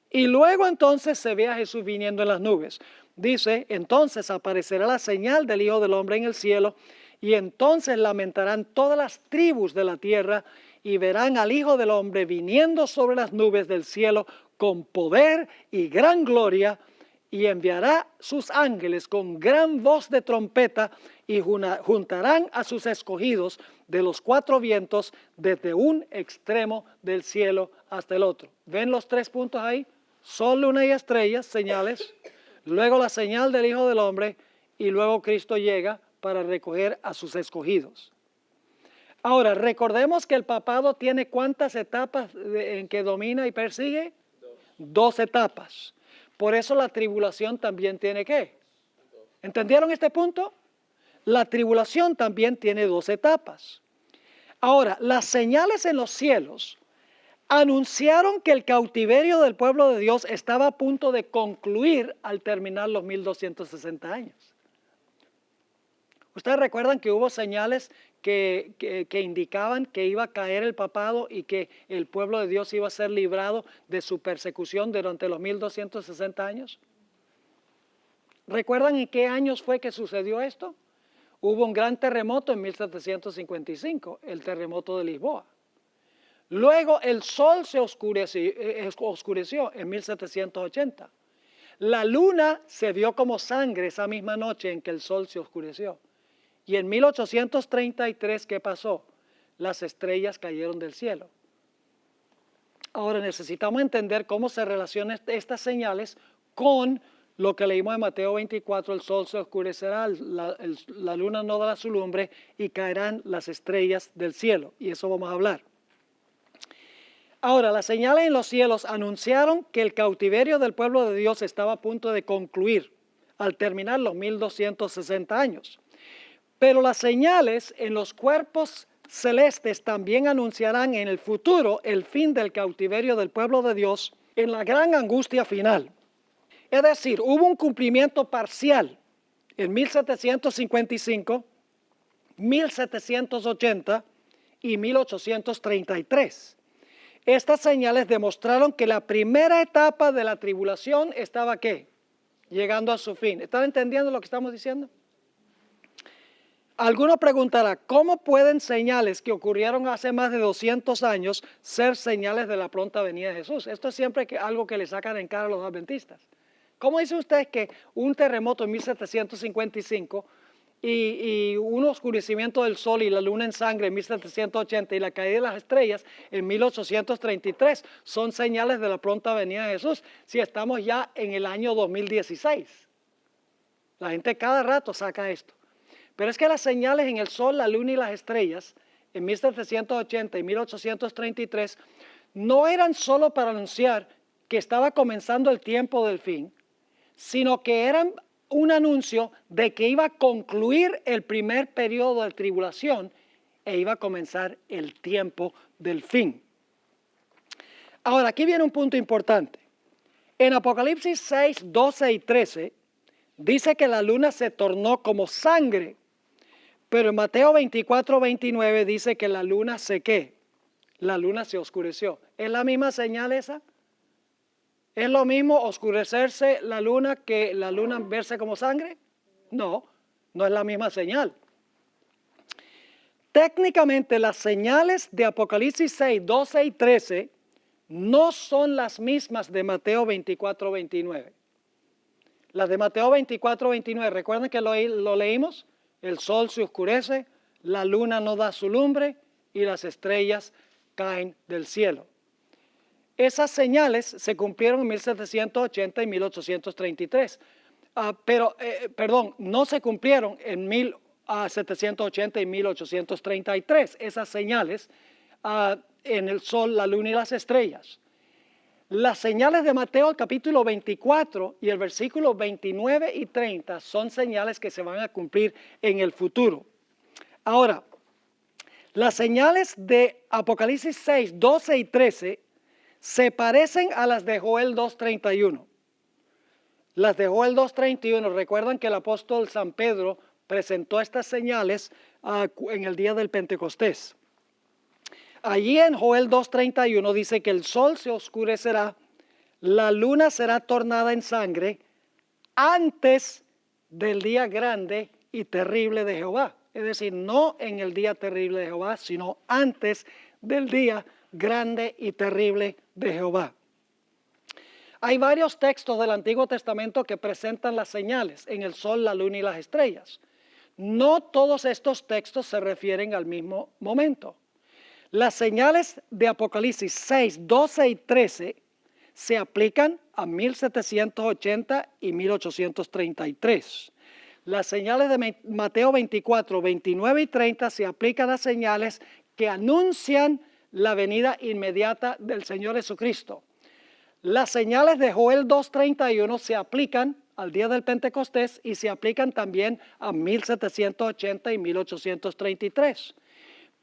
y luego entonces se ve a Jesús viniendo en las nubes. Dice, entonces aparecerá la señal del Hijo del Hombre en el cielo, y entonces lamentarán todas las tribus de la tierra, y verán al Hijo del Hombre viniendo sobre las nubes del cielo con poder y gran gloria, y enviará sus ángeles con gran voz de trompeta, y juntarán a sus escogidos de los cuatro vientos, desde un extremo del cielo hasta el otro. ¿Ven los 3 puntos ahí? Sol, luna y estrellas, señales. Luego la señal del Hijo del Hombre y luego Cristo llega para recoger a sus escogidos. Ahora, recordemos que el papado tiene ¿cuántas etapas en que domina y persigue? Dos etapas. Por eso la tribulación también tiene ¿qué? ¿Entendieron este punto? La tribulación también tiene dos etapas. Ahora, las señales en los cielos anunciaron que el cautiverio del pueblo de Dios estaba a punto de concluir al terminar los 1260 años. Ustedes recuerdan que hubo señales que indicaban que iba a caer el papado y que el pueblo de Dios iba a ser librado de su persecución durante los 1260 años. ¿Recuerdan en qué años fue que sucedió esto? Hubo un gran terremoto en 1755, el terremoto de Lisboa. Luego el sol se oscureció en 1780. La luna se vio como sangre esa misma noche en que el sol se oscureció. Y en 1833, ¿qué pasó? Las estrellas cayeron del cielo. Ahora necesitamos entender cómo se relacionan estas señales con lo que leímos en Mateo 24, el sol se oscurecerá, la luna no dará su lumbre y caerán las estrellas del cielo. Y eso vamos a hablar. Ahora, las señales en los cielos anunciaron que el cautiverio del pueblo de Dios estaba a punto de concluir al terminar los 1260 años. Pero las señales en los cuerpos celestes también anunciarán en el futuro el fin del cautiverio del pueblo de Dios en la gran angustia final. Es decir, hubo un cumplimiento parcial en 1755, 1780 y 1833. Estas señales demostraron que la primera etapa de la tribulación estaba ¿qué? Llegando a su fin. ¿Están entendiendo lo que estamos diciendo? Alguno preguntará, ¿cómo pueden señales que ocurrieron hace más de 200 años ser señales de la pronta venida de Jesús? Esto es siempre algo que le sacan en cara a los adventistas. ¿Cómo dice usted que un terremoto en 1755 y un oscurecimiento del sol y la luna en sangre en 1780 y la caída de las estrellas en 1833 son señales de la pronta venida de Jesús si estamos ya en el año 2016? La gente cada rato saca esto. Pero es que las señales en el sol, la luna y las estrellas en 1780 y 1833 no eran solo para anunciar que estaba comenzando el tiempo del fin, sino que eran un anuncio de que iba a concluir el primer periodo de tribulación e iba a comenzar el tiempo del fin. Ahora, aquí viene un punto importante. En Apocalipsis 6, 12 y 13, dice que la luna se tornó como sangre, pero en Mateo 24, 29 dice que la luna se ¿qué? La luna se oscureció. ¿Es la misma señal esa? ¿Es lo mismo oscurecerse la luna que la luna verse como sangre? No, no es la misma señal. Técnicamente las señales de Apocalipsis 6, 12 y 13 no son las mismas de Mateo 24, 29. Las de Mateo 24, 29, ¿recuerdan que lo leímos? El sol se oscurece, la luna no da su lumbre y las estrellas caen del cielo. Esas señales se cumplieron en 1780 y 1833. No se cumplieron en 1780 y 1833. Esas señales en el sol, la luna y las estrellas. Las señales de Mateo capítulo 24 y el versículo 29 y 30 son señales que se van a cumplir en el futuro. Ahora, las señales de Apocalipsis 6, 12 y 13 se parecen a las de Joel 2:31. Las de Joel 2:31, recuerdan que el apóstol San Pedro presentó estas señales en el día del Pentecostés. Allí en Joel 2:31 dice que el sol se oscurecerá, la luna será tornada en sangre antes del día grande y terrible de Jehová. Es decir, no en el día terrible de Jehová, sino antes del día grande y terrible de Jehová. Hay varios textos del Antiguo Testamento que presentan las señales en el sol, la luna y las estrellas. No todos estos textos se refieren al mismo momento. Las señales de Apocalipsis 6, 12 y 13 se aplican a 1780 y 1833. Las señales de Mateo 24, 29 y 30 se aplican a señales que anuncian la venida inmediata del Señor Jesucristo. Las señales de Joel 2:31 se aplican al día del Pentecostés y se aplican también a 1780 y 1833.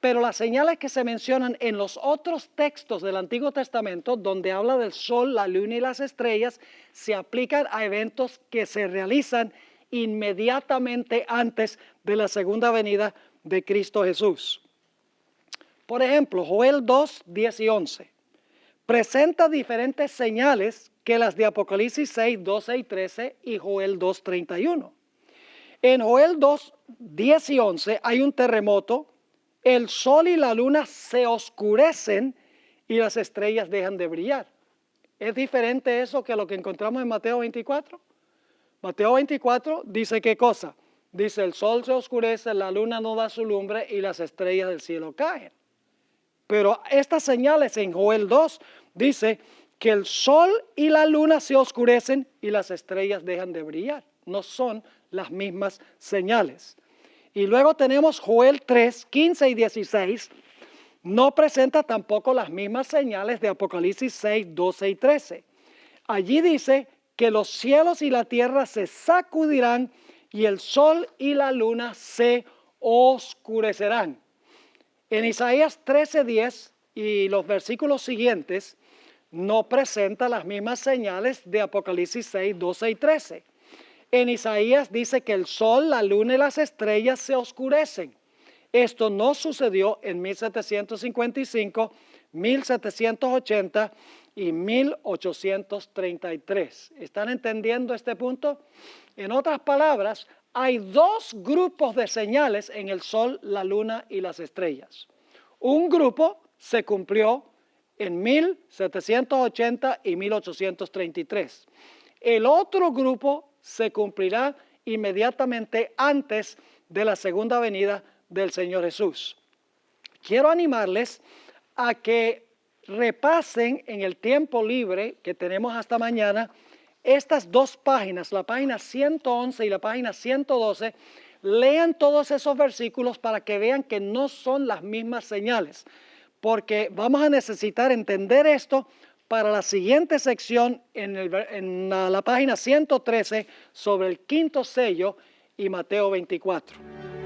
Pero las señales que se mencionan en los otros textos del Antiguo Testamento, donde habla del sol, la luna y las estrellas, se aplican a eventos que se realizan inmediatamente antes de la segunda venida de Cristo Jesús. Por ejemplo, Joel 2, 10 y 11 presenta diferentes señales que las de Apocalipsis 6, 12 y 13 y Joel 2, 31. En Joel 2, 10 y 11 hay un terremoto, el sol y la luna se oscurecen y las estrellas dejan de brillar. ¿Es diferente eso que lo que encontramos en Mateo 24? Mateo 24 dice ¿qué cosa? Dice el sol se oscurece, la luna no da su lumbre y las estrellas del cielo caen. Pero estas señales en Joel 2 dice que el sol y la luna se oscurecen y las estrellas dejan de brillar. No son las mismas señales. Y luego tenemos Joel 3, 15 y 16. No presenta tampoco las mismas señales de Apocalipsis 6, 12 y 13. Allí dice que los cielos y la tierra se sacudirán y el sol y la luna se oscurecerán. En Isaías 13:10 y los versículos siguientes no presenta las mismas señales de Apocalipsis 6, 12 y 13. En Isaías dice que el sol, la luna y las estrellas se oscurecen. Esto no sucedió en 1755, 1780 y 1833. ¿Están entendiendo este punto? En otras palabras, hay dos grupos de señales en el sol, la luna y las estrellas. Un grupo se cumplió en 1780 y 1833. El otro grupo se cumplirá inmediatamente antes de la segunda venida del Señor Jesús. Quiero animarles a que repasen en el tiempo libre que tenemos hasta mañana estas dos páginas, la página 111 y la página 112, lean todos esos versículos para que vean que no son las mismas señales, porque vamos a necesitar entender esto para la siguiente sección en la página 113 sobre el quinto sello y Mateo 24.